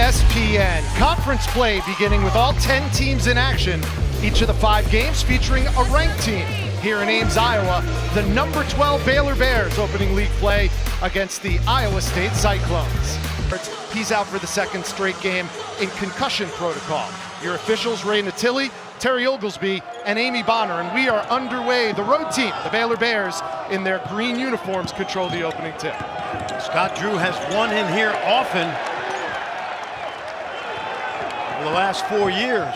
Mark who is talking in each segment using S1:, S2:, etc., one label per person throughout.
S1: ESPN. Conference play beginning with all 10 teams in action. Each of the 5 games featuring a ranked team. Here in Ames, Iowa, the number 12 Baylor Bears opening league play against the Iowa State Cyclones. He's out for the second straight game in concussion protocol. Your officials, Ray Natilli, Terry Oglesby, and Amy Bonner, and we are underway. The road team, the Baylor Bears, in their green uniforms, control the opening tip.
S2: Scott Drew has won in here often over the last 4 years.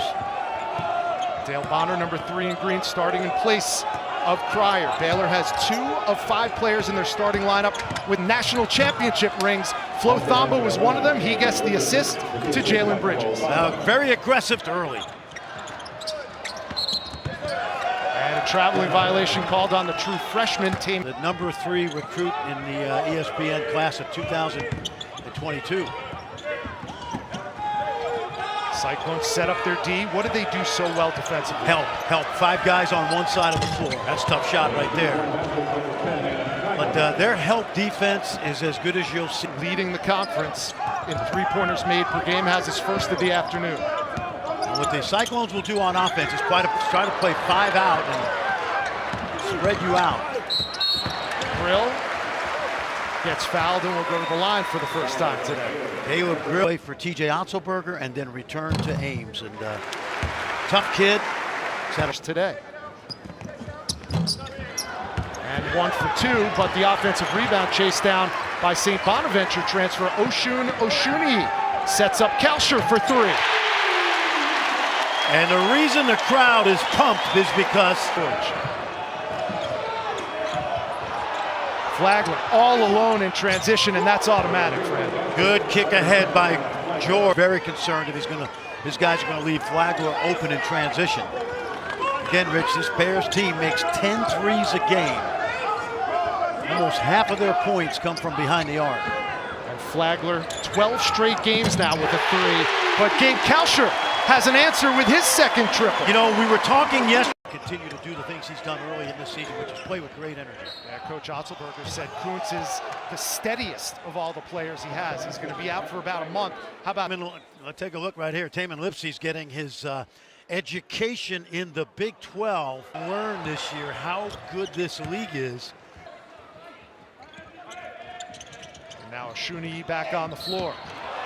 S1: Dale Bonner, number 3 in green, starting in place of Cryer. Baylor has 2 of 5 players in their starting lineup with national championship rings. Flo Thamba was one of them. He gets the assist to Jalen Bridges.
S2: Very aggressive early.
S1: And a traveling violation called on the true freshman team.
S2: The number 3 recruit in the ESPN class of 2022.
S1: Cyclones set up their D. What did they do so well defensively?
S2: Help. 5 guys on one side of the floor. That's a tough shot right there. But their help defense is as good as you'll see.
S1: Leading the conference in 3-pointers made per game, has his first of the afternoon.
S2: And what the Cyclones will do on offense is try to play 5 out and spread you out.
S1: Grill gets fouled and will go to the line for the first time today.
S2: Caleb Grill for TJ Otzelberger and then return to Ames. And tough kid.
S1: Today. And 1 for 2, but the offensive rebound chased down by St. Bonaventure transfer Oshun Oshuni sets up Kalsher for 3.
S2: And the reason the crowd is pumped is because
S1: Flagler all alone in transition, and that's automatic for him.
S2: Good kick ahead by George. Very concerned if his guys are going to leave Flagler open in transition. Again, Rich, this Bears team makes 10 threes a game. Almost half of their points come from behind the arc.
S1: And Flagler, 12 straight games now with a 3. But Gabe Kalsher has an answer with his second triple.
S2: You know, we were talking yesterday. Continue to do the things he's done early in this season, which is play with great energy.
S1: Yeah, Coach Otzelberger said Kuntz is the steadiest of all the players he has. He's going to be out for about a month. How about...
S2: Let's take a look right here. Tamin Lipsey's getting his education in the Big 12. Learn this year how good this league is.
S1: And now Oshuni back on the floor.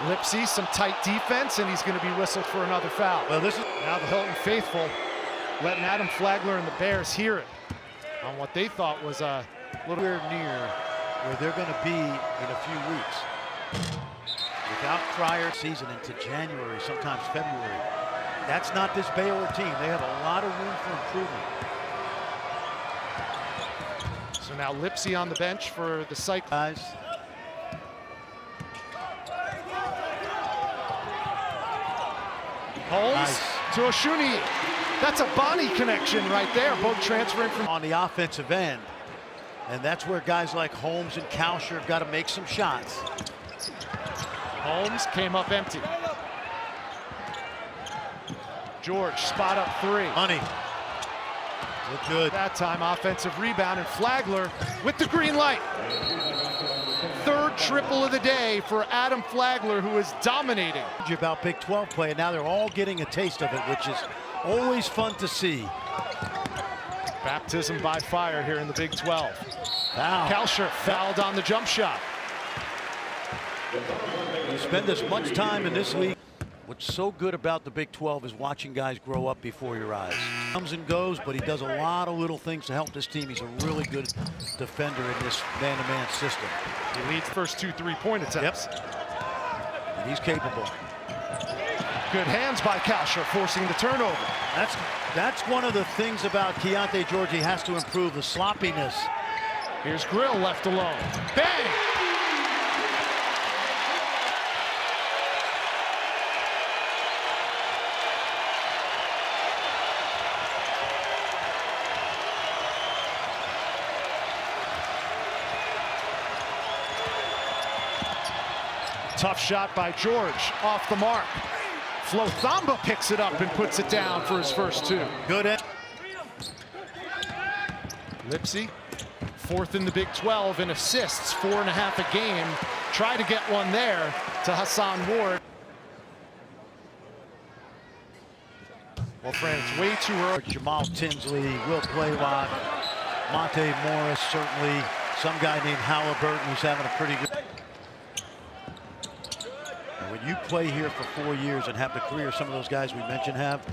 S1: Lipsey, some tight defense, and he's going to be whistled for another foul.
S2: Well, this is
S1: now the Hilton faithful letting Adam Flagler and the Bears hear it on what they thought was a little
S2: near where they're going to be in a few weeks. Without Cryer season into January, sometimes February. That's not this Baylor team. They have a lot of room for improvement.
S1: So now Lipsey on the bench for the Cyclones. Holmes
S2: Nice.
S1: To Oshuni. That's a Bonnie connection right there, both transferring from
S2: on the offensive end. And that's where guys like Holmes and Kalsher have got to make some shots.
S1: Holmes came up empty. George, spot up 3.
S2: Money. Look good.
S1: That time, offensive rebound, and Flagler with the green light. 3rd triple of the day for Adam Flagler, who is dominating.
S2: About Big 12 play, and now they're all getting a taste of it, which is always fun to see.
S1: Baptism by fire here in the Big 12.
S2: Wow.
S1: Kalsher fouled on the jump shot.
S2: You spend as much time in this league. What's so good about the Big 12 is watching guys grow up before your eyes. Comes and goes, but he does a lot of little things to help this team. He's a really good defender in this man-to-man system.
S1: He leads first 2 3-point attempts.
S2: Yep. And he's capable.
S1: Good hands by Kalsher, forcing the turnover.
S2: That's one of the things about Keontae George. He has to improve the sloppiness.
S1: Here's Grill left alone. Bang! Tough shot by George, off the mark. Flo Thamba picks it up and puts it down for his first 2.
S2: Good.
S1: Lipsey, 4th in the Big 12 in assists, 4.5 a game. Try to get one there to Hassan Ward. Well, Fran, it's way too early.
S2: Jamal Tinsley, Will Blaylock, Monte Morris, certainly. Some guy named Halliburton who's having a pretty good. And when you play here for 4 years and have the career some of those guys we mentioned have,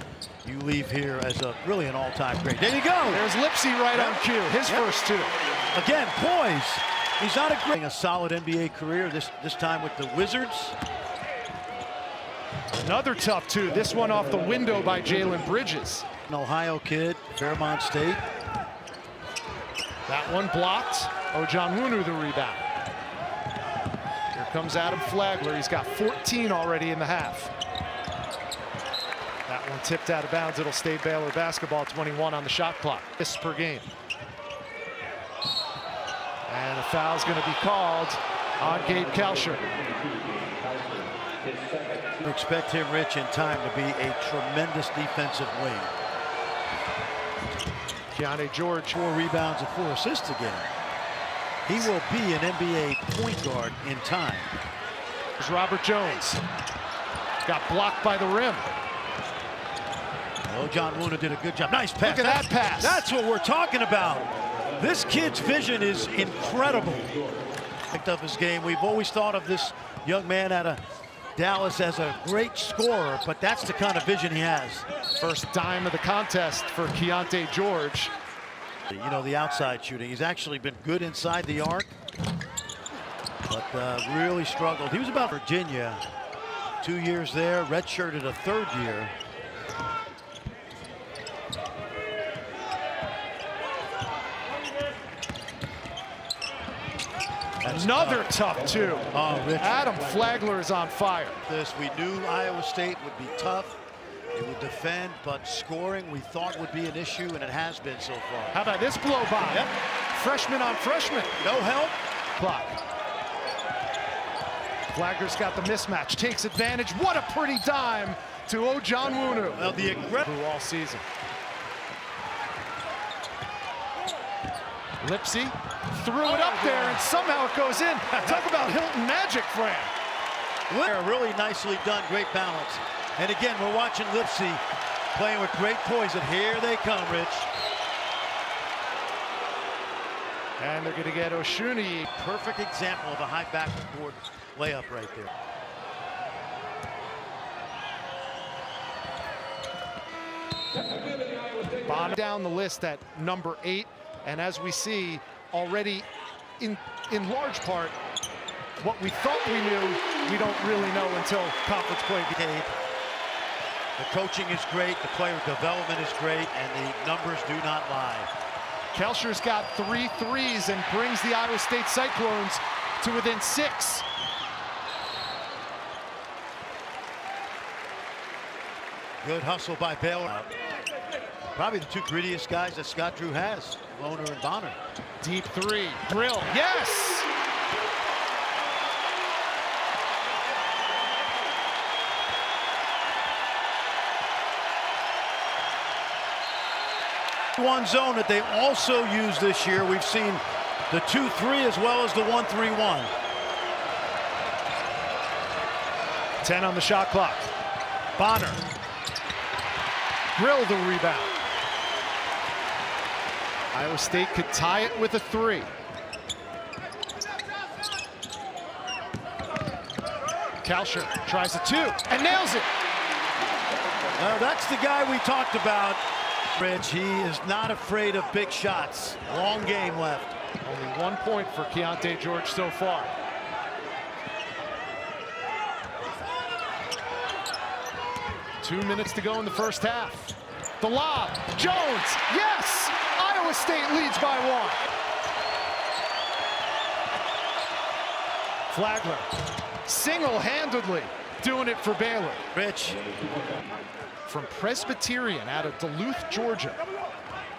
S2: you leave here as really an all-time great. There you go.
S1: There's Lipsy right on cue. His first two.
S2: Again, poise. He's not a solid NBA career this time with the Wizards.
S1: Another tough two. This one off the window by Jalen Bridges.
S2: An Ohio kid, Fairmont State.
S1: That one blocked. Ojonwunu the rebound. Here comes Adam Flagler. He's got 14 already in the half. That one tipped out of bounds. It'll stay Baylor basketball. 21 on the shot clock. Assists per game. And a foul's going to be called on Gabe Kalsher.
S2: Expect him, Rich, in time to be a tremendous defensive wing.
S1: Keontae George.
S2: 4 rebounds and 4 assists again. He will be an NBA point guard in time.
S1: There's Robert Jones. Got blocked by the rim.
S2: Oh, John Wuna did a good job. Nice pass.
S1: Look at that pass.
S2: That's what we're talking about. This kid's vision is incredible. Picked up his game. We've always thought of this young man out of Dallas as a great scorer, but that's the kind of vision he has.
S1: First dime of the contest for Keontae George.
S2: You know, the outside shooting. He's actually been good inside the arc, but really struggled. He was about Virginia. 2 years there, redshirted a 3rd year.
S1: Another tough two.
S2: Oh, Rich.
S1: Adam Flagler is on fire.
S2: We knew Iowa State would be tough. It would defend, but scoring we thought would be an issue, and it has been so far.
S1: How about this blow by?
S2: Yep.
S1: Freshman on freshman.
S2: No help.
S1: Clock. Flagler's got the mismatch, takes advantage. What a pretty dime to Ojonwunu.
S2: Well, the
S1: through all season. Lipsy threw it up there, and somehow it goes in. Talk about Hilton magic, Fran.
S2: Really nicely done, great balance. And again, we're watching Lipsy playing with great poise, and here they come, Rich.
S1: And they're going to get Oshuni.
S2: Perfect example of a high backboard layup right there.
S1: Bottom down the list at number 8, and as we see already, in large part, what we thought we knew, we don't really know until conference play became.
S2: The coaching is great, the player development is great, and the numbers do not lie.
S1: Kalsher's got 3 threes and brings the Iowa State Cyclones to within 6.
S2: Good hustle by Baylor. Probably the 2 grittiest guys that Scott Drew has, Loner and Bonner.
S1: Deep 3, drill, yes!
S2: One zone that they also use this year. We've seen the 2-3 as well as the 1-3-1.
S1: 10 on the shot clock. Bonner. Grill the rebound. Iowa State could tie it with a 3. Kalsher tries a 2 and nails it.
S2: That's the guy we talked about, Rich. He is not afraid of big shots. Long game left.
S1: Only 1 point for Keontae George so far. Two minutes to go in the first half. The lob, Jones, yes! Iowa State leads by 1. Flagler, single-handedly doing it for Baylor.
S2: Rich.
S1: From Presbyterian out of Duluth, Georgia.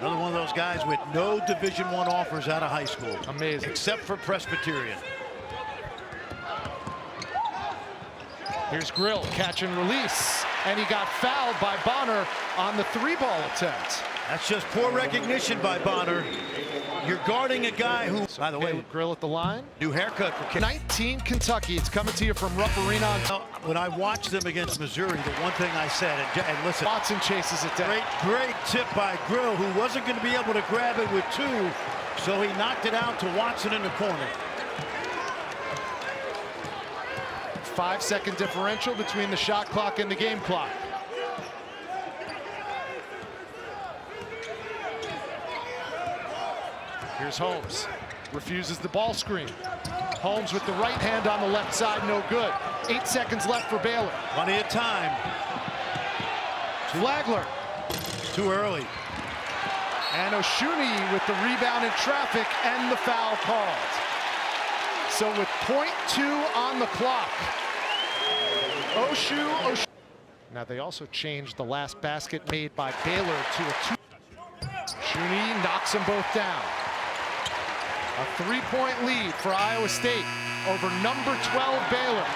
S2: Another one of those guys with no Division I offers out of high school.
S1: Amazing.
S2: Except for Presbyterian.
S1: Here's Grill, catch and release. And he got fouled by Bonner on the 3-ball attempt.
S2: That's just poor recognition by Bonner. You're guarding a guy who, by the way,
S1: Grill at the line.
S2: new haircut for
S1: 19 Kentucky. It's coming to you from Rupp Arena.
S2: When I watched them against Missouri, the one thing I said, and listen,
S1: Watson chases it down.
S2: great tip by Grill, who wasn't going to be able to grab it with two, so he knocked it out to Watson in the corner.
S1: 5-second differential between the shot clock and the game clock. Here's Holmes. Refuses the ball screen. Holmes with the right hand on the left side, no good. 8 seconds left for Baylor.
S2: Plenty of time.
S1: Flagler.
S2: Too early.
S1: And Oshuni with the rebound in traffic and the foul called. So with .2 on the clock, Oshu. Now they also changed the last basket made by Baylor to a 2. Oshuni knocks them both down. A 3-point lead for Iowa State over number 12 Baylor.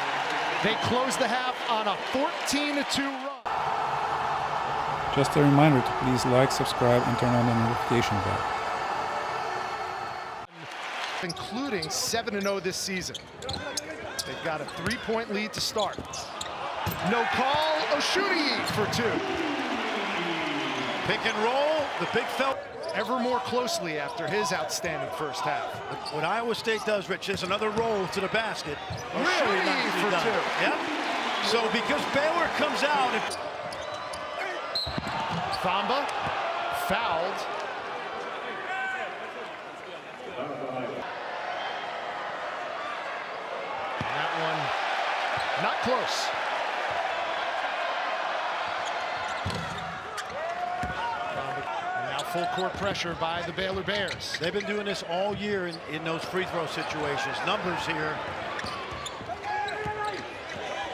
S1: They close the half on a 14-2 run.
S3: Just a reminder to please like, subscribe, and turn on the notification bell.
S1: Including 7-0 this season. They've got a 3-point lead to start. No call, Oshuni for 2.
S2: Pick and roll, the big fella.
S1: Ever more closely after his outstanding first half.
S2: What Iowa State does, Rich, is another roll to the basket.
S1: Really
S2: nicely
S1: for
S2: done.
S1: 2.
S2: Yep. So because Baylor comes out and
S1: Thamba fouled. And that one not close. And now full court pressure by the Baylor Bears.
S2: they've been doing this all year in those free throw situations. Numbers here.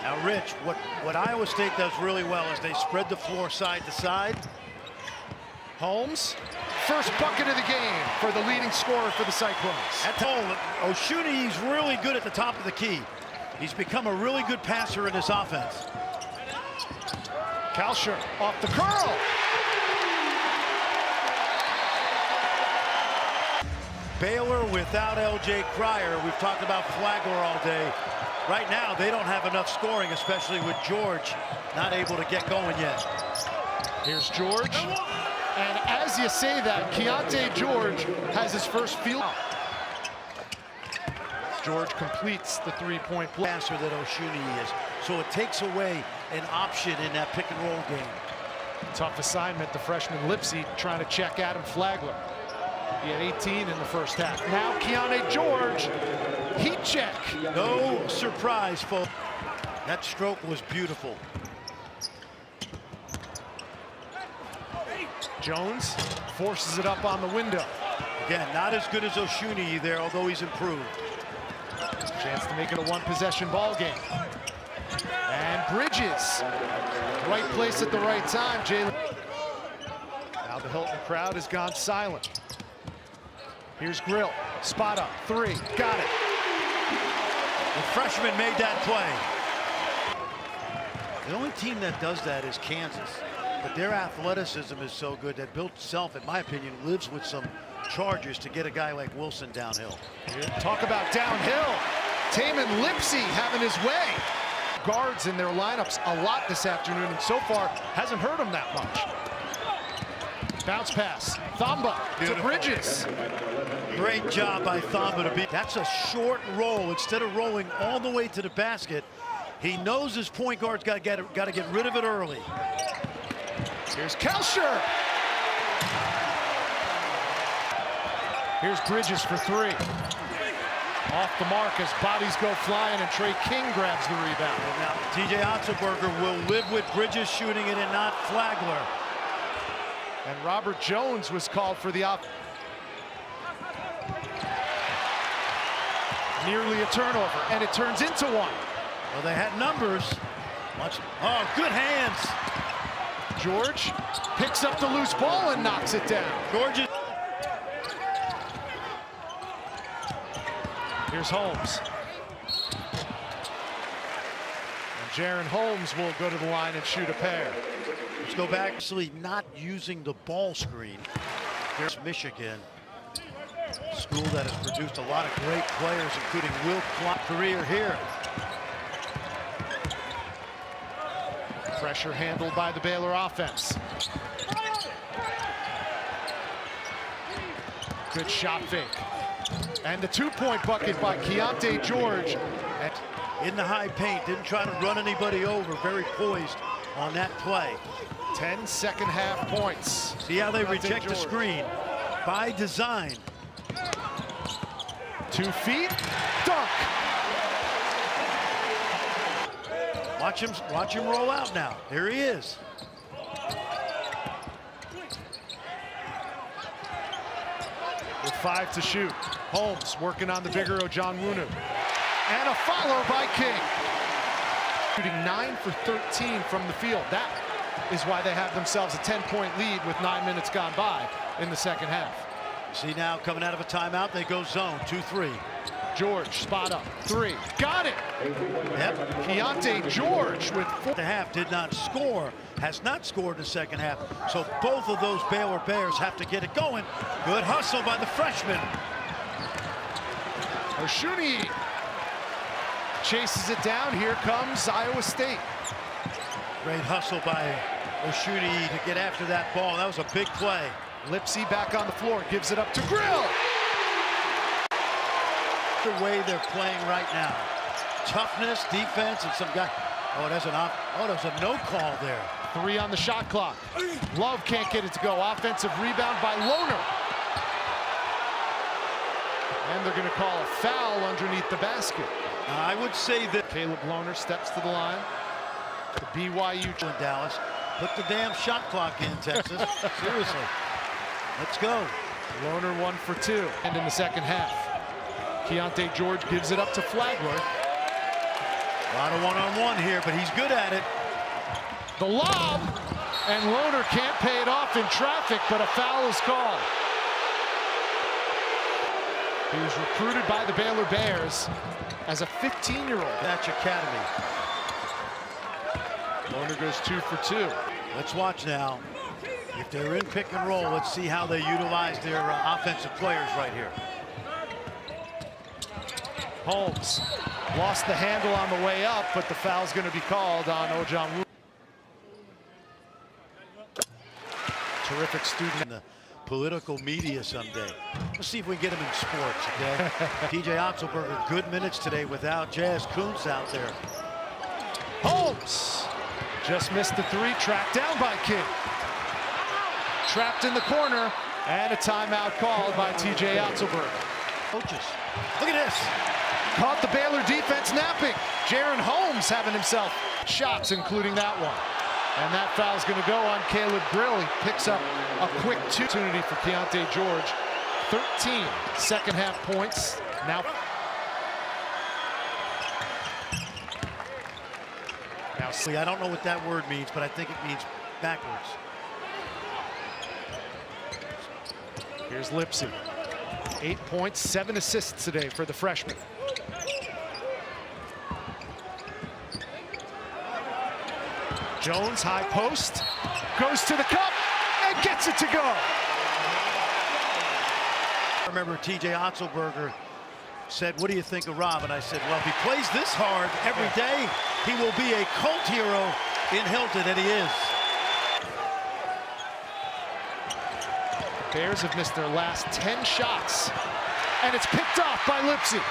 S2: Now, Rich, what Iowa State does really well is they spread the floor side to side.
S1: Holmes, first bucket of the game for the leading scorer for the Cyclones.
S2: At home, Oshuni, he's really good at the top of the key. He's become a really good passer in this offense.
S1: Kalsher off the curl.
S2: Baylor without L.J. Cryer. We've talked about Flagler all day. Right now, they don't have enough scoring, especially with George not able to get going yet.
S1: Here's George. And as you say that, Keontae George has his first field. George completes the 3-point play.
S2: Passer that Oshuni is. So it takes away an option in that pick and roll game.
S1: Tough assignment, the freshman Lipsy trying to check Adam Flagler. He had 18 in the first half. Now Keontae George, heat check.
S2: No surprise, folks. That stroke was beautiful.
S1: Jones forces it up on the window.
S2: Again, not as good as Oshuni there, although he's improved.
S1: Chance to make it a one-possession ball game. And Bridges, right place at the right time. Jalen. Now the Hilton crowd has gone silent. Here's Grill, spot up, 3, got it.
S2: The freshman made that play. The only team that does that is Kansas, but their athleticism is so good that Bill Self, in my opinion, lives with some charges to get a guy like Wilson downhill.
S1: Talk about downhill. Taman Lipsy having his way. Guards in their lineups a lot this afternoon, and so far hasn't hurt them that much. Bounce pass, Thamba to Bridges.
S2: Great job by Thamba to beat. That's a short roll. Instead of rolling all the way to the basket, he knows his point guard's got to get rid of it early.
S1: Here's Kalsher. Here's Bridges for 3. Off the mark as bodies go flying, and Trey King grabs the rebound.
S2: And now TJ Otzelberger will live with Bridges shooting it and not Flagler.
S1: And Robert Jones was called for the nearly a turnover, and it turns into one.
S2: Well, they had numbers. Oh, good hands.
S1: George picks up the loose ball and knocks it down.
S2: George.
S1: Here's Holmes. And Jaron Holmes will go to the line and shoot a pair.
S2: Let's go back. Actually not using the ball screen. There's Michigan, school that has produced a lot of great players, including Will Clark career here.
S1: Pressure handled by the Baylor offense. Good shot fake. And the two-point bucket by Keontae George.
S2: In the high paint, didn't try to run anybody over, very poised on that play.
S1: 10 second half points.
S2: See how they reject the screen by design.
S1: 2 feet, dunk.
S2: Watch him roll out now. Here he is.
S1: With 5 to shoot. Holmes working on the bigger Ojonwunu. And a follow by King. Shooting 9 for 13 from the field. That is why they have themselves a 10-point lead with 9 minutes gone by in the second half.
S2: See now, coming out of a timeout, they go zone, 2-3.
S1: George, spot up, 3, got it!
S2: Yep.
S1: Keontae George with 4.
S2: The half did not score, has not scored in the second half. So both of those Baylor Bears have to get it going. Good hustle by the freshman.
S1: Oshuni chases it down. Here comes Iowa State.
S2: Great hustle by Oshuni to get after that ball. That was a big play.
S1: Lipsy back on the floor, gives it up to Grill.
S2: The way they're playing right now. Toughness, defense, and some guy. Oh, there's a no call there.
S1: 3 on the shot clock. Love can't get it to go. Offensive rebound by Lohner. And they're going to call a foul underneath the basket.
S2: I would say that
S1: Caleb Lohner steps to the line. The BYU
S2: in Dallas. Put the damn shot clock in, Texas. Seriously. Let's go.
S1: Lohner 1 for 2. And in the second half, Keontae George gives it up to Flagler.
S2: A lot of one-on-one here, but he's good at it.
S1: The lob, and Lohner can't pay it off in traffic, but a foul is called. He was recruited by the Baylor Bears as a 15-year-old.
S2: That's Academy.
S1: Lohner goes 2 for 2.
S2: Let's watch now. If they're in pick and roll, let's see how they utilize their offensive players right here.
S1: Holmes lost the handle on the way up, but the foul's going to be called on Ojonwunu. Terrific student
S2: In the political media someday. Let's see if we can get him in sports, okay? TJ Otzelberger, good minutes today without Jazz Kuntz out there.
S1: Holmes just missed the 3, tracked down by King. Trapped in the corner, and a timeout called by TJ Otzelberger.
S2: Coaches, look at this.
S1: Caught the Baylor defense napping. Jaron Holmes having himself shots, including that one. And that foul's going to go on Caleb Grill. He picks up a quick opportunity for Keontae George. 13 second half points. Now,
S2: See, I don't know what that word means, but I think it means backwards.
S1: here's Lipsy. 8 points, 7 assists today for the freshman. Jones, high post, goes to the cup and gets it to go.
S2: I remember TJ Otzelberger said, what do you think of Rob? And I said, well, if he plays this hard every day, he will be a cult hero in Hilton, and he is.
S1: The Bears have missed their last 10 shots, and it's picked off by Lipsy.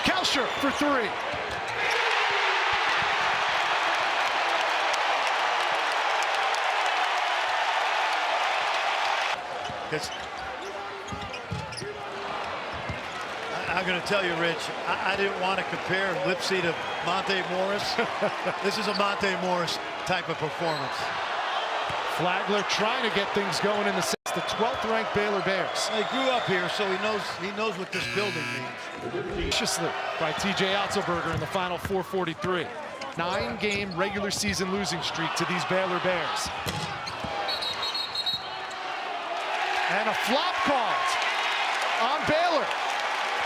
S1: Kalsher for 3.
S2: I'm going to tell you, Rich, I didn't want to compare Lipsy to Monte Morris. This is a Monte Morris type of performance.
S1: Flagler trying to get things going in the 12th ranked Baylor Bears.
S2: He grew up here, so he knows what this building means.
S1: Viciously by TJ Otzelberger in the final 4:43. 9-game regular season losing streak to these Baylor Bears. And a flop called on Baylor.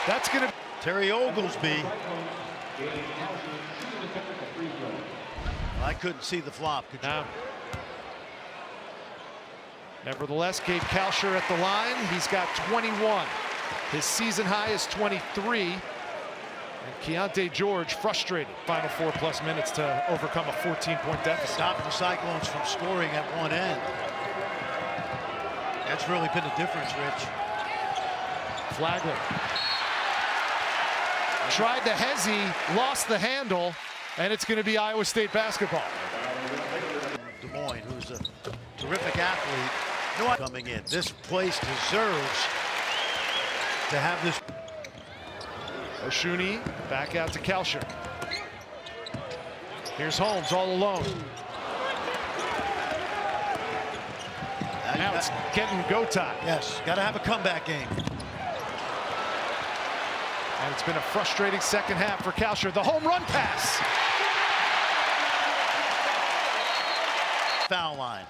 S1: That's going to...
S2: Terry Oglesby I couldn't see the flop. Could you?
S1: No. Nevertheless, Gabe Kalsher at the line. He's got 21. His season high is 23. And Keontae George frustrated. Final 4+ minutes to overcome a 14-point deficit.
S2: Stopping the Cyclones from scoring at one end. That's really been the difference, Rich.
S1: Flagler tried to hezzy, lost the handle, and it's going to be Iowa State basketball.
S2: Des Moines, who's a terrific athlete, coming in. This place deserves to have this.
S1: Oshuni back out to Kalsher. Here's Holmes all alone. Now it's getting go time.
S2: Yes, got to have a comeback game.
S1: And it's been a frustrating second half for Kalsher. The home run pass.
S2: Foul line.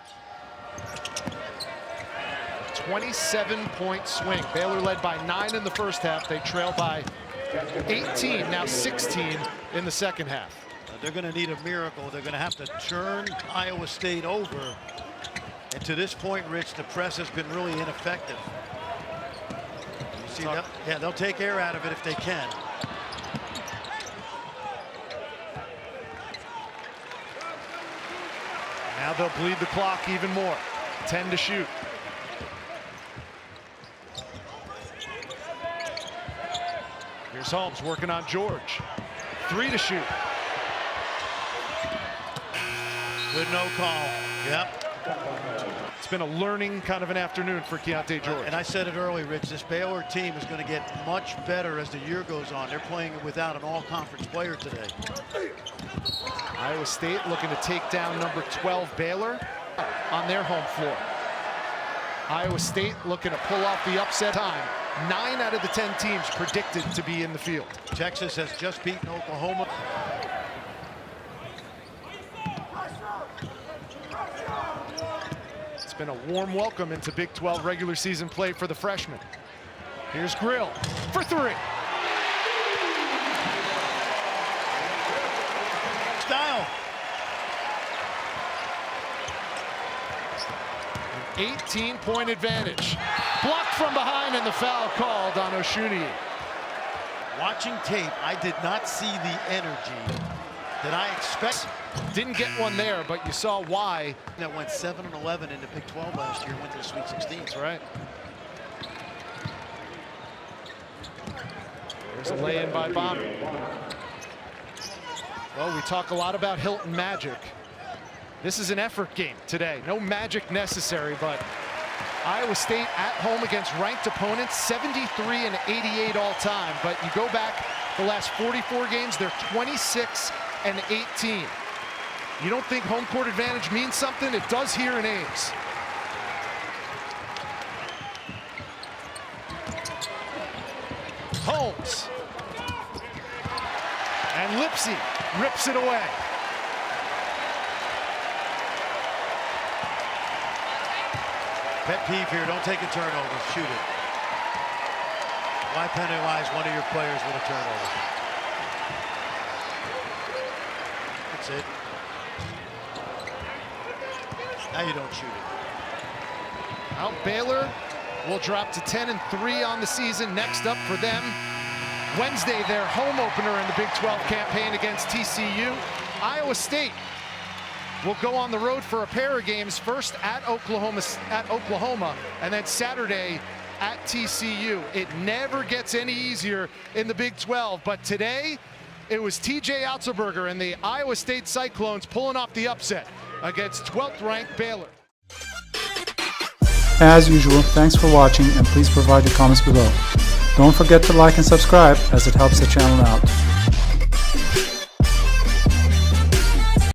S1: 27-point swing. Baylor led by 9 in the first half. They trail by 18, now 16 in the second half.
S2: They're going to need a miracle. They're going to have to turn Iowa State over. And to this point, Rich, the press has been really ineffective. You see, they'll take air out of it if they can.
S1: Now they'll bleed the clock even more. 10 to shoot. Here's Holmes working on George. 3 to shoot.
S2: Good no call. Yep.
S1: It's been a learning kind of an afternoon for Keontae George.
S2: And I said it early, Rich, this Baylor team is going to get much better as the year goes on. They're playing without an all-conference player today.
S1: Iowa State looking to take down number 12 Baylor on their home floor. Iowa State looking to pull off the upset time. 9 out of the 10 teams predicted to be in the field.
S2: Texas has just beaten Oklahoma.
S1: It's been a warm welcome into Big 12 regular season play for the freshmen. Here's Grill for 3.
S2: Style.
S1: An 18-point advantage. Blocked from behind and the foul called on Oshuni.
S2: Watching tape, I did not see the energy that I expect.
S1: Didn't get one there, but you saw why.
S2: That went 7-11 in the Big 12 last year, went to the Sweet 16.
S1: That's right. There's a lay-in by Bonner. Well, we talk a lot about Hilton Magic. This is an effort game today. No magic necessary, but Iowa State at home against ranked opponents, 73 and 88 all time. But you go back the last 44 games, they're 26 and 18. You don't think home court advantage means something? It does here in Ames. Holmes. And Lipsy rips it away.
S2: Pet peeve here, don't take a turnover, shoot it. Why penalize one of your players with a turnover? That's it. Now you don't shoot it.
S1: Well, Baylor will drop to 10-3 on the season. Next up for them, Wednesday, their home opener in the Big 12 campaign against TCU. Iowa State will go on the road for a pair of games, first at Oklahoma, and then Saturday at TCU. It never gets any easier in the Big 12, but today it was TJ Otzelberger and the Iowa State Cyclones pulling off the upset against 12th ranked Baylor.
S3: As usual, thanks for watching and please provide your comments below. Don't forget to like and subscribe as it helps the channel out.